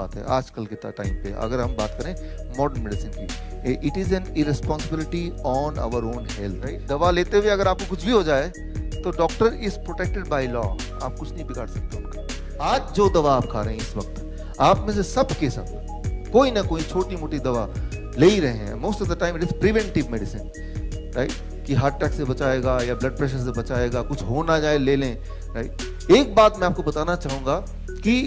बात है आजकल के टाइम पे, अगर हम बात करें मॉडर्न मेडिसिन की, it is an irresponsibility on our own health, right. दवा लेते हुए अगर आपको कुछ भी हो जाए तो doctor is protected by law, आप कुछ नहीं बिगाड़ सकते उनका। आज जो दवा आप खा रहे हैं इस वक्त, आप में से सब के सब कोई ना कोई छोटी मोटी दवा ले ही रहे हैं। Most of the time it is preventive medicine, right, कि हार्ट अटैक से बचाएगा या ब्लड प्रेशर से बचाएगा, कुछ हो ना जाए ले लें, राइट। एक बात मैं आपको बताना चाहूंगा कि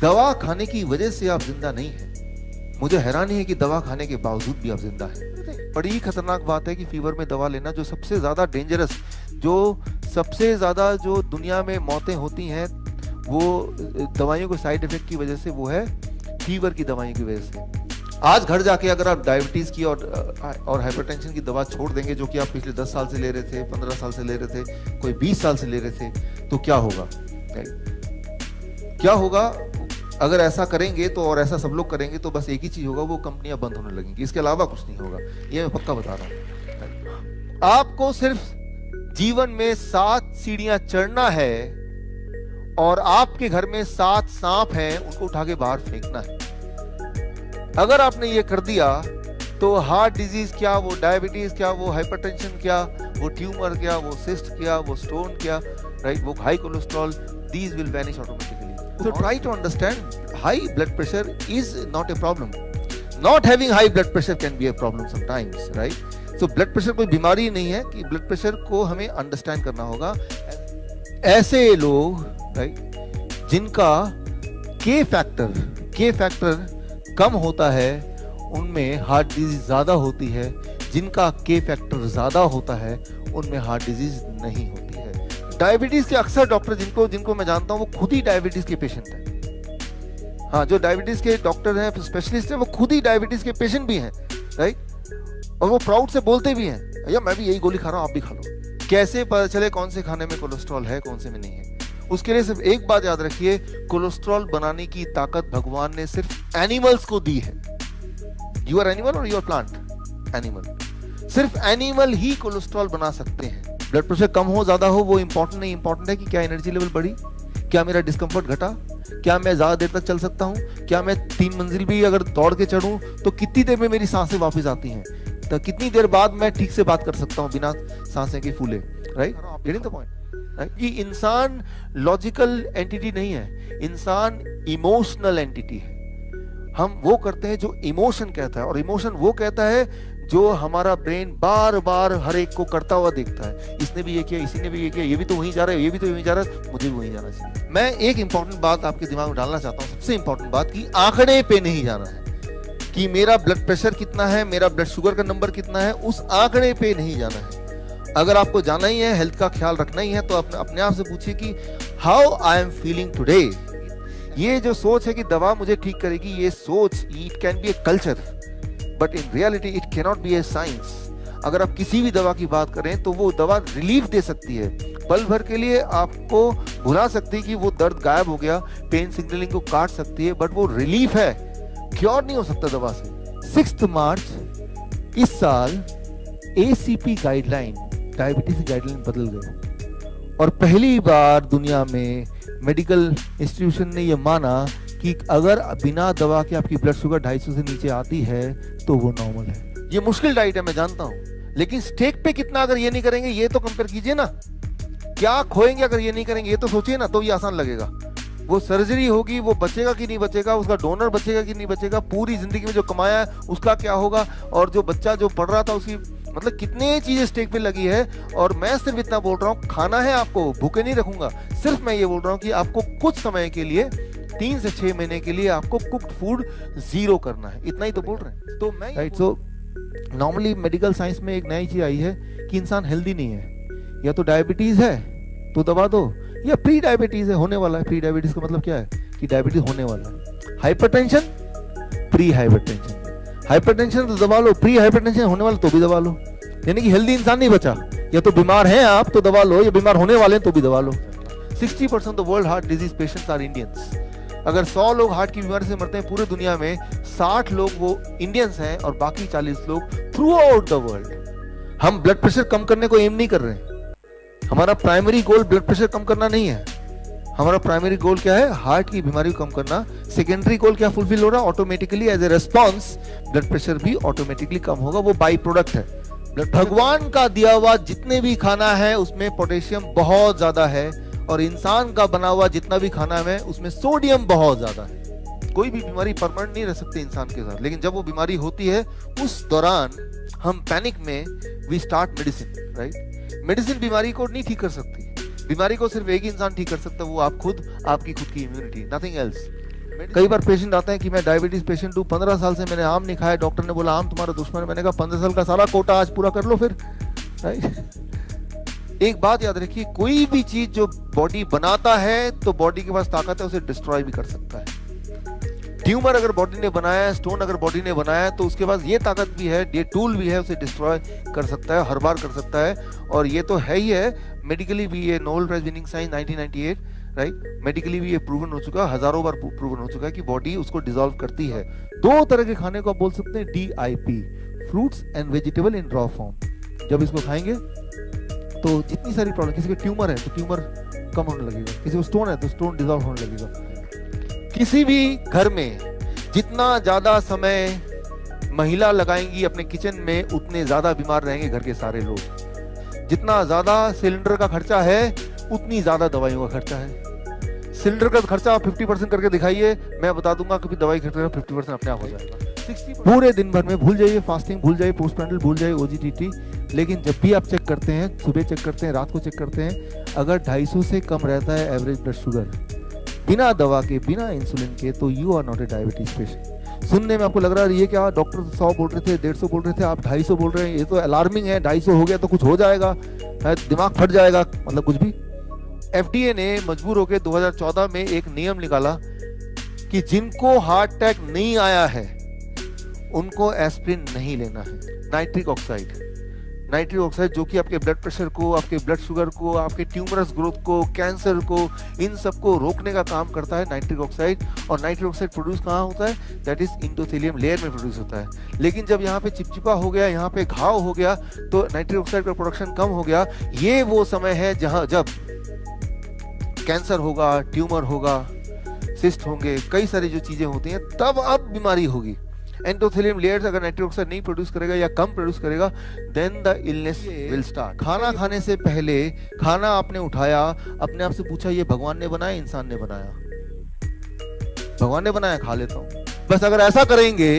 दवा खाने की वजह से आप जिंदा नहीं हैं। मुझे हैरानी है कि दवा खाने के बावजूद भी आप जिंदा हैं। बड़ी ही खतरनाक बात है कि फीवर में दवा लेना, जो सबसे ज्यादा डेंजरस, जो सबसे ज्यादा जो दुनिया में मौतें होती हैं वो दवाइयों के साइड इफेक्ट की वजह से, वो है फीवर की दवाइयों की वजह से। आज घर जाके अगर आप डायबिटीज की और हाइपरटेंशन की दवा छोड़ देंगे, जो कि आप पिछले 10 साल से ले रहे थे, 15 साल से ले रहे थे, कोई 20 साल से ले रहे थे, तो क्या होगा, क्या होगा अगर ऐसा करेंगे तो, और ऐसा सब लोग करेंगे तो बस एक ही चीज होगा, वो कंपनियां बंद होने लगेंगी, इसके अलावा कुछ नहीं होगा, ये मैं पक्का बता रहा हूं। आपको सिर्फ जीवन में 7 सीढ़ियां चढ़ना है और आपके घर में 7 सांप हैं, उनको उठा के बाहर फेंकना है। अगर आपने ये कर दिया तो हार्ट डिजीज क्या, वो डायबिटीज क्या, वो हाइपरटेंशन क्या, वो ट्यूमर क्या, वो सिस्ट क्या, वो स्टोन क्या, राइट, वो high cholesterol, these will vanish automatically. So try to understand, high blood pressure is not a problem. Not having high blood pressure can be a problem sometimes, right? So blood pressure कोई बीमारी नहीं है कि blood pressure को हमें understand करना होगा। ऐसे लोग, राइट, जिनका K फैक्टर कम होता है, उनमें हार्ट डिजीज ज्यादा होती है। जिनका K फैक्टर ज्यादा होता है उनमें हार्ट डिजीज नहीं होती है। डायबिटीज के अक्सर डॉक्टर जिनको मैं जानता हूं, वो खुद ही डायबिटीज के पेशेंट हैं। हाँ, जो डायबिटीज के डॉक्टर हैं, स्पेशलिस्ट हैं, वो खुद ही डायबिटीज के पेशेंट भी हैं, राइट, और वो प्राउड से बोलते भी हैं, भैया मैं भी यही गोली खा रहा हूं, आप भी खा लो। कैसे पता चले कौन से खाने में कोलेस्ट्रॉल है, कौन से में नहीं है? उसके लिए सिर्फ एक बात याद रखिए, कोलेस्ट्रॉल बनाने की ताकत भगवान ने सिर्फ एनिमल्स को दी है। यू आर एनिमल और यू आर प्लांट? एनिमल। सिर्फ एनिमल ही कोलेस्ट्रॉल बना सकते हैं। ब्लड प्रेशर कम हो ज्यादा हो वो इंपॉर्टेंट नहीं, इंपॉर्टेंट है कि क्या एनर्जी लेवल बढ़ी, क्या मेरा डिस्कम्फर्ट घटा, क्या मैं ज्यादा देर तक चल सकता हूँ, क्या मैं 3 मंजिल भी अगर दौड़ के चढ़ूं तो कितनी देर में मेरी सांसें वापस आती हैं, तो कितनी देर बाद मैं ठीक से बात कर सकता हूँ बिना सांसें के फूले, राइट? Getting the point? कि इंसान लॉजिकल एंटिटी नहीं है, इंसान इमोशनल एंटिटी है। हम वो करते हैं जो इमोशन कहता है, और इमोशन वो कहता है जो हमारा ब्रेन बार बार हर एक को करता हुआ देखता है। इसने भी ये किया, इसी ने भी ये किया, ये भी तो वहीं जा रहा है, ये भी तो वहीं जा रहा है, मुझे भी वहीं जाना चाहिए। मैं एक इंपॉर्टेंट बात आपके दिमाग में डालना चाहता हूँ, सबसे इंपॉर्टेंट बात, कि आंकड़े पे नहीं जाना है कि मेरा ब्लड प्रेशर कितना है, मेरा ब्लड शुगर का नंबर कितना है, उस आंकड़े पे नहीं जाना है। अगर आपको जाना ही है, हेल्थ का ख्याल रखना ही है, तो अपने आप से पूछिए कि how I am feeling today. ये जो सोच है कि दवा मुझे ठीक करेगी, ये सोच, it can be a culture, but in reality it can not be A science. अगर आप किसी भी दवा की बात करें तो वो दवा रिलीफ दे सकती है, पल भर के लिए आपको भुला सकती है कि वो दर्द गायब हो गया, पेन सिग्नलिंग को काट सकती है, बट वो रिलीफ है, क्योर नहीं हो सकता दवा से। 6 मार्च इस साल ACP गाइडलाइन, डायबिटीज गाइडलाइन बदल गए, और पहली बार दुनिया में मेडिकल इंस्टीट्यूशन ने यह माना कि अगर बिना दवा के आपकी ब्लड शुगर 250 से नीचे आती है तो वो नॉर्मल है। ये मुश्किल डाइट है, मैं जानता हूं, लेकिन स्टेक पे कितना अगर ये नहीं करेंगे, ये तो कंपेयर कीजिए ना, क्या खोएंगे अगर ये नहीं करेंगे, ये तो सोचिए ना, तो ये आसान लगेगा। वो सर्जरी होगी, वो बचेगा कि नहीं बचेगा, उसका डोनर बचेगा कि नहीं बचेगा, पूरी जिंदगी में जो कमाया है उसका क्या होगा, और जो बच्चा जो पढ़ रहा था उसकी, मतलब कितने चीजें स्टेक पे लगी है। और मैं सिर्फ इतना बोल रहा हूँ, खाना है आपको, भूखे नहीं रखूंगा, सिर्फ मैं ये बोल रहा हूँ कि आपको कुछ समय के लिए, 3 से 6 महीने के लिए आपको कुक्ड फूड 0 करना है, इतना ही तो बोल रहे हैं। तो मैं right, so normally medical science में एक नई चीज आई है कि इंसान हेल्दी नहीं है, या तो डायबिटीज है तो दबा दो, या प्री डायबिटीज है, होने वाला है। प्री डायबिटीज का मतलब क्या है कि डायबिटीज होने वाला है। हाइपरटेंशन, प्री हाइपरटेंशन, हाइपरटेंशन तो दबा लो, प्री हाइपरटेंशन होने वाला तो भी दबा लो, यानी कि हेल्दी इंसान नहीं बचा। या तो बीमार हैं आप तो दबा लो, या बीमार होने वाले हैं तो भी दबा लो। 60% of world heart disease patients are Indians. अगर 100 लोग हार्ट की बीमारी से मरते हैं पूरे दुनिया में, 60 लोग वो इंडियंस हैं और बाकी 40 लोग थ्रू आउट द वर्ल्ड। हम ब्लड प्रेशर कम करने को एम नहीं कर रहे हैं, हमारा प्राइमरी गोल ब्लड प्रेशर कम करना नहीं है, हमारा प्राइमरी गोल क्या है? हार्ट की बीमारी को कम करना। सेकेंडरी गोल क्या फुलफिल हो रहा है? Automatically as a response blood pressure भी ऑटोमेटिकली कम होगा, वो बाई प्रोडक्ट है। भगवान का दिया हुआ जितने भी खाना है उसमें पोटेशियम बहुत ज्यादा है, और इंसान का बना हुआ जितना भी खाना है उसमें सोडियम बहुत ज्यादा है। कोई भी बीमारी परमानेंट नहीं रह सकती इंसान के साथ, लेकिन जब वो बीमारी होती है उस दौरान हम पैनिक में we start medicine, right. Medicine बीमारी को नहीं ठीक कर सकती, बीमारी को सिर्फ एक ही इंसान ठीक कर सकता है, वो आप खुद, आपकी खुद की इम्यूनिटी, नथिंग एल्स। कई बार पेशेंट आते हैं कि मैं डायबिटीज पेशेंट हूँ, 15 साल से मैंने आम नहीं खाया, डॉक्टर ने बोला आम तुम्हारा दुश्मन है। मैंने कहा 15 साल का सारा कोटा आज पूरा कर लो फिर, राइट। एक बात याद रखिए, कोई भी चीज जो बॉडी बनाता है तो बॉडी के पास ताकत है उसे डिस्ट्रॉय भी कर सकता है। ट्यूमर अगर बॉडी ने बनाया है, स्टोन अगर बॉडी ने बनाया है, तो उसके पास ये ताकत भी है, ये टूल भी है, उसे डिस्ट्रॉय कर सकता है, हर बार कर सकता है। और ये तो है ही है, मेडिकली भी ये Nobel prize winning science 1998, right, medically भी ये प्रूवन हो चुका है, हजारों बार प्रूवन हो चुका है कि बॉडी उसको डिसॉल्व करती है। दो तरह के खाने को आप बोल सकते हैं DIP, fruits and vegetable in raw form. जब इसको खाएंगे तो जितनी सारी प्रॉब्लम, किसी को ट्यूमर है तो ट्यूमर कम होने लगेगा, किसी को स्टोन है तो स्टोन डिसॉल्व होने लगेगा। किसी भी घर में जितना ज्यादा समय महिला लगाएंगी अपने किचन में, उतने ज्यादा बीमार रहेंगे घर के सारे लोग। जितना ज्यादा सिलेंडर का खर्चा है उतनी ज्यादा दवाइयों का खर्चा है। सिलेंडर का खर्चा 50% करके दिखाइए, मैं बता दूंगा कि दवाई खर्चा 50% अपने आप हो जाएगा। पूरे दिन भर में भूल जाइए, फास्टिंग भूल जाइए, पोस्टप्रांडल भूल जाइए, OGTT, लेकिन जब भी आप चेक करते हैं, सुबह चेक करते हैं, रात को चेक करते हैं, अगर 250 से कम रहता है एवरेज ब्लड शुगर बिना दवा के, बिना इंसुलिन के, तो you are not a diabetes patient. सुनने में आपको लग रहा है ये क्या, डॉक्टर 100 बोल रहे थे, 150 बोल रहे थे, आप 250 बोल रहे हैं, ये तो अलार्मिंग है। 250 हो गया तो कुछ हो जाएगा, दिमाग फट जाएगा, मतलब कुछ भी। FDA ने मजबूर होकर 2014 में एक नियम निकाला कि जिनको हार्ट अटैक नहीं आया है उनको एस्पिरिन नहीं लेना है। नाइट्रिक ऑक्साइड जो कि आपके ब्लड प्रेशर को, आपके ब्लड शुगर को, आपके ट्यूमरस ग्रोथ को, कैंसर को, इन सबको रोकने का काम करता है नाइट्रिक ऑक्साइड। और नाइट्रिक ऑक्साइड प्रोड्यूस कहाँ होता है? दैट इज इंडोथेलियम लेयर में प्रोड्यूस होता है। लेकिन जब यहाँ पे चिपचिपा हो गया, यहाँ पे घाव हो गया, तो नाइट्रिक ऑक्साइड का प्रोडक्शन कम हो गया। ये वो समय है जहाँ जब कैंसर होगा, ट्यूमर होगा, सिस्ट होंगे, कई सारी जो चीजें होती हैं, तब अब बीमारी होगी। एंडोथेलियम लेयर्स अगर नाइट्रिक ऑक्साइड नहीं प्रोड्यूस करेगा या कम प्रोड्यूस करेगा, then the illness will start. खाना खाने से पहले खाना आपने उठाया, अपने आप से पूछा ये भगवान ने बनाया, इंसान ने बनाया? भगवान ने बनाया, खा लेता हूं बस। अगर ऐसा करेंगे,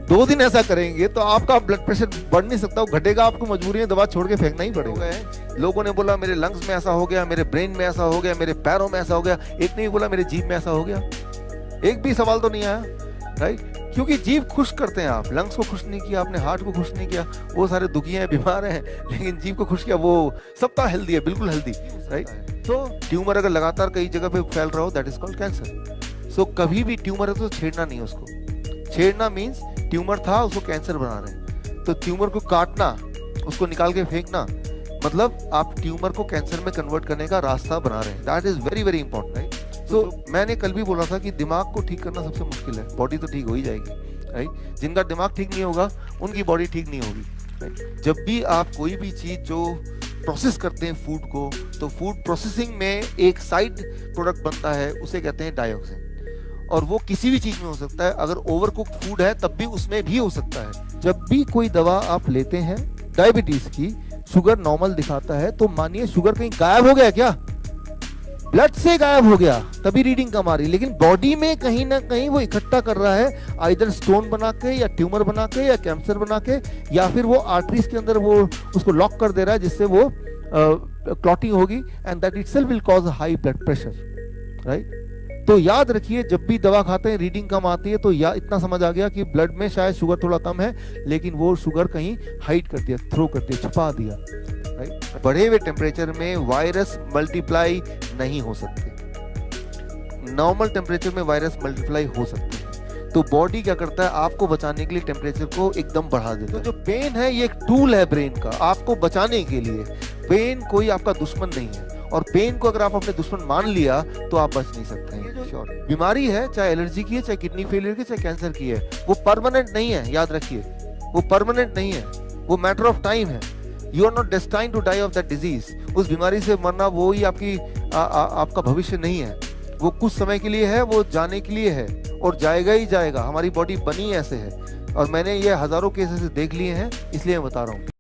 2 दिन ऐसा करेंगे, तो आपका ब्लड प्रेशर बढ़ नहीं सकता, वो घटेगा। आपको मजबूरी में दवा छोड़ के फेंकना ही पड़ेगा। लोगों ने बोला मेरे लंग्स में ऐसा हो गया, मेरे ब्रेन में ऐसा हो गया, मेरे पैरों में ऐसा हो गया। एक ने बोला मेरे जीभ में ऐसा हो गया। एक भी सवाल तो नहीं आया, राइट? क्योंकि जीभ खुश करते हैं आप, लंग्स को खुश नहीं किया आपने, हार्ट को खुश नहीं किया, वो सारे दुखी हैं, बीमार हैं, लेकिन जीभ को खुश किया, वो सबका हेल्दी है, बिल्कुल हेल्दी, राइट? तो ट्यूमर अगर लगातार कई जगह पे फैल रहा हो, दैट इज कॉल्ड कैंसर। सो कभी भी ट्यूमर है तो छेड़ना नहीं उसको। छेड़ना मीन्स ट्यूमर था, उसको कैंसर बना रहे हैं। तो ट्यूमर को काटना, उसको निकाल के फेंकना, मतलब आप ट्यूमर को कैंसर में कन्वर्ट करने का रास्ता बना रहे हैं। That is very very important, right? तो मैंने कल भी बोला था कि दिमाग को ठीक करना सबसे मुश्किल है, बॉडी तो ठीक हो ही जाएगी, राइट? जिनका दिमाग ठीक नहीं होगा उनकी बॉडी ठीक नहीं होगी, राइट? जब भी आप कोई भी चीज जो प्रोसेस करते हैं फूड को, तो फूड प्रोसेसिंग में एक साइड प्रोडक्ट बनता है, उसे कहते हैं डायोक्सिन। और वो किसी भी चीज में हो सकता है, अगर ओवर कुक्ड फूड है तब भी उसमें भी हो सकता है। जब भी कोई दवा आप लेते हैं डायबिटीज की, शुगर नॉर्मल दिखाता है, तो मानिए शुगर कहीं गायब हो गया क्या? ब्लड से गायब हो गया, तभी रीडिंग कम आ रही, लेकिन बॉडी में कहीं ना कहीं वो इकट्ठा कर रहा है, आइदर स्टोन बना के, या ट्यूमर बना के, या कैंसर बना के, या फिर वो आर्टरीज के अंदर वो उसको लॉक कर दे रहा है, जिससे वो क्लॉटिंग होगी, and that itself will cause high blood pressure, right? तो याद रखिए, जब भी दवा खाते हैं रीडिंग कम आती है, तो इतना समझ आ गया कि ब्लड में शायद शुगर थोड़ा कम है, लेकिन वो शुगर कहीं हाइड कर दिया, थ्रो कर दिया, छुपा दिया, राइट? बढ़े हुए टेम्परेचर में वायरस मल्टीप्लाई नहीं हो सकते, नॉर्मल टेम्परेचर में वायरस मल्टीप्लाई हो सकते हैं। तो बॉडी क्या करता है, आपको बचाने के लिए टेम्परेचर को एकदम बढ़ा देता है। तो जो पेन है ये एक टूल है ब्रेन का आपको बचाने के लिए। पेन कोई आपका दुश्मन नहीं है, और पेन को अगर आप अपने दुश्मन मान लिया तो आप बच नहीं सकते हैं। बीमारी है, चाहे एलर्जी की है, चाहे किडनी फेलियर की, चाहे कैंसर की है, वो परमानेंट नहीं है, याद रखिए, वो परमानेंट नहीं है, वो मैटर ऑफ टाइम है। You are not destined to die of that disease. उस बीमारी से मरना वो ही आपकी आपका भविष्य नहीं है। वो कुछ समय के लिए है, वो जाने के लिए है और जाएगा ही जाएगा। हमारी बॉडी बनी ऐसे है और मैंने ये हजारों केसेस देख लिए हैं, इसलिए मैं बता रहा हूँ।